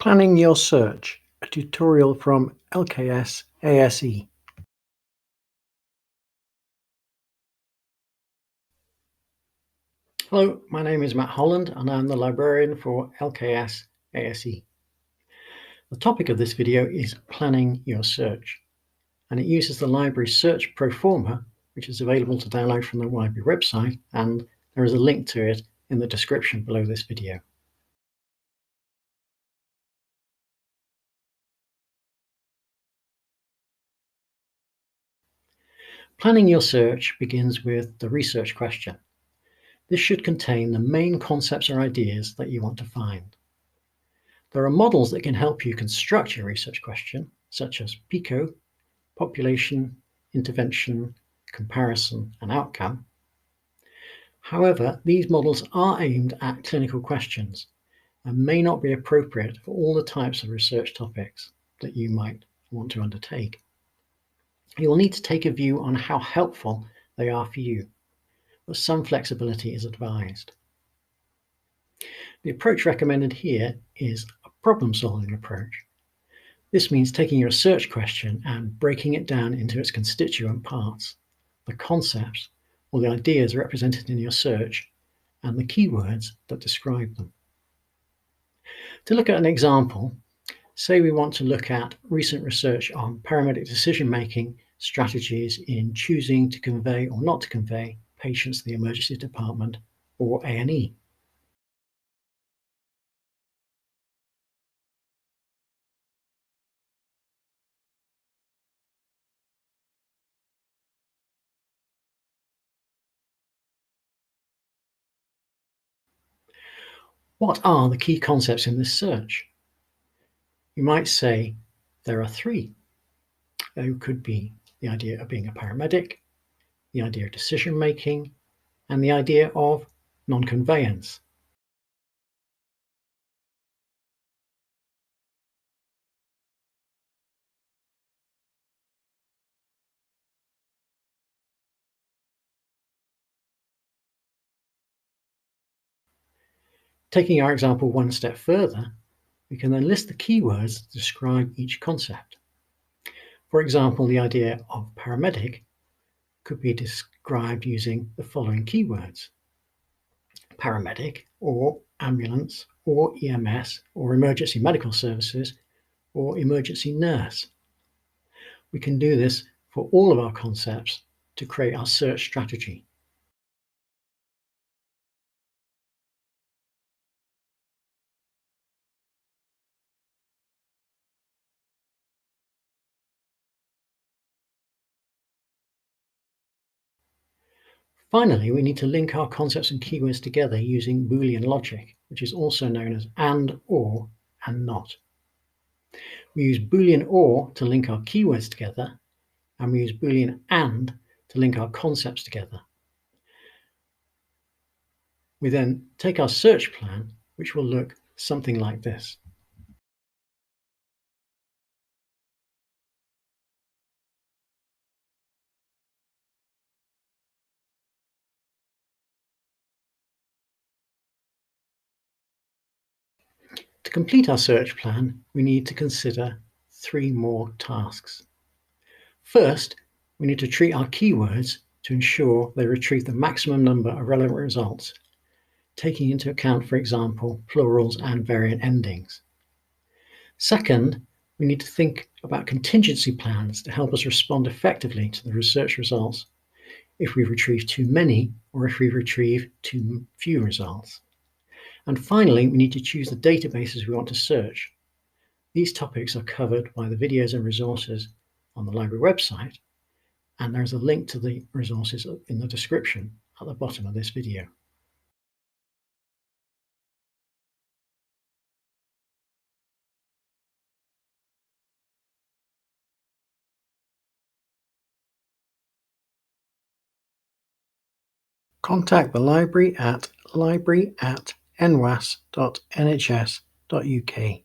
Planning Your Search, a tutorial from LKS ASE. Hello, my name is Matt Holland and I'm the librarian for LKS ASE. The topic of this video is Planning Your Search, and it uses the library search proforma, which is available to download from the library website, and there is a link to it in the description below this video. Planning your search begins with the research question. This should contain the main concepts or ideas that you want to find. There are models that can help you construct your research question, such as PICO, population, intervention, comparison, and outcome. However, these models are aimed at clinical questions and may not be appropriate for all the types of research topics that you might want to undertake. You will need to take a view on how helpful they are for you, but some flexibility is advised. The approach recommended here is a problem-solving approach. This means taking your search question and breaking it down into its constituent parts, the concepts or the ideas represented in your search, and the keywords that describe them. To look at an example, say we want to look at recent research on paramedic decision-making strategies in choosing to convey or not to convey patients to the emergency department or A&E. What are the key concepts in this search? You might say there are three. There could be the idea of being a paramedic, the idea of decision-making, and the idea of non-conveyance. Taking our example one step further, we can then list the keywords that describe each concept. For example, the idea of paramedic could be described using the following keywords: paramedic, or ambulance, or EMS, or emergency medical services, or emergency nurse. We can do this for all of our concepts to create our search strategy. Finally, we need to link our concepts and keywords together using Boolean logic, which is also known as and, or, and not. We use Boolean or to link our keywords together, and we use Boolean and to link our concepts together. We then take our search plan, which will look something like this. To complete our search plan, we need to consider three more tasks. First, we need to treat our keywords to ensure they retrieve the maximum number of relevant results, taking into account, for example, plurals and variant endings. Second, we need to think about contingency plans to help us respond effectively to the research results if we retrieve too many or if we retrieve too few results. And finally, we need to choose the databases we want to search. These topics are covered by the videos and resources on the library website, and there's a link to the resources in the description at the bottom of this video. Contact the library at library@nwas.nhs.uk.